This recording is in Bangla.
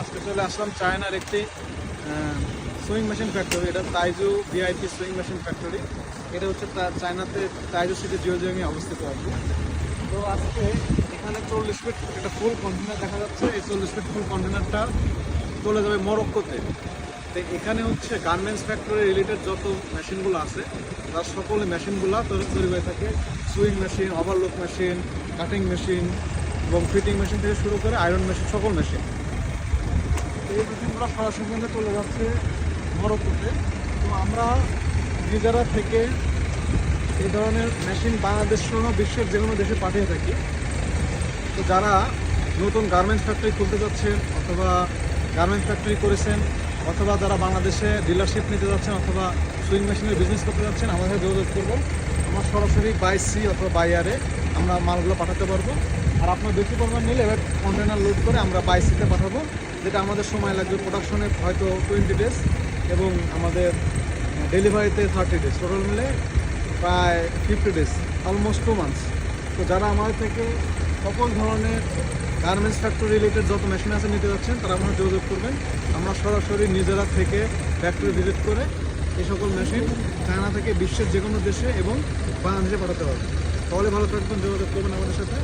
আজকে চলে আসলাম চায়নার একটি সুইং মেশিন ফ্যাক্টরি। এটা তাইজু ভিআইপি সুইং মেশিন ফ্যাক্টরি। এটা হচ্ছে চায়নাতে তাইজু সিটি জিওজিয়াংয়ে অবস্থিত আর কি। তো আজকে এখানে 40 ফিট একটা ফুল কন্টেনার দেখা যাচ্ছে। এই 40 ফিট ফুল কন্টেনারটা চলে যাবে মরক্কোতে। তো এখানে হচ্ছে গার্মেন্টস ফ্যাক্টরি রিলেটেড যত মেশিনগুলো আছে তার সকল মেশিনগুলো তৈরি হয়ে থাকে। Sewing machine, overlock machine, cutting machine এবং ফিটিং মেশিন থেকে শুরু করে আয়রন মেশিন, সকল মেশিন। এই মেশিনগুলো সরাসরি চলে যাচ্ছে মরক্কোতে। তো আমরা নিজেরা থেকে এই ধরনের মেশিন বাংলাদেশ সহ বিশ্বের যে কোনো দেশে পাঠিয়ে থাকি। তো যারা নতুন গার্মেন্টস ফ্যাক্টরি খুলতে যাচ্ছেন অথবা গার্মেন্টস ফ্যাক্টরি করেছেন অথবা যারা বাংলাদেশে ডিলারশিপ নিতে যাচ্ছেন অথবা সুইং মেশিনের বিজনেস করতে যাচ্ছেন, আমাদের সাথে যোগাযোগ করবো। আমরা সরাসরি বাই সি অথবা বাই এয়ারে আমরা মালগুলো পাঠাতে পারবো। আর আপনার বেশি পরিমাণ নিলে এবার কন্টেনার লোড করে আমরা বাই সিতে পাঠাবো, যেটা আমাদের সময় লাগবে প্রোডাকশনে হয়তো 20 ডেজ এবং আমাদের ডেলিভারিতে 30 ডেজ, টোটাল মিলে প্রায় 50 ডেজ, অলমোস্ট 2 মান্থস। তো যারা আমাদের থেকে সকল ধরনের গার্মেন্টস ফ্যাক্টরি রিলেটেড যত মেশিন আছে নিতে যাচ্ছেন তারা আমরা যোগাযোগ করবেন। আমরা সরাসরি নিজেরা থেকে ফ্যাক্টরি ভিজিট করে এই সকল মেশিন চায়না থেকে বিশ্বের যে কোনো দেশে এবং বাংলাদেশে পাঠাতে পারবো। তাহলে ভালো থাকবেন, যোগাযোগ করবেন আমাদের সাথে।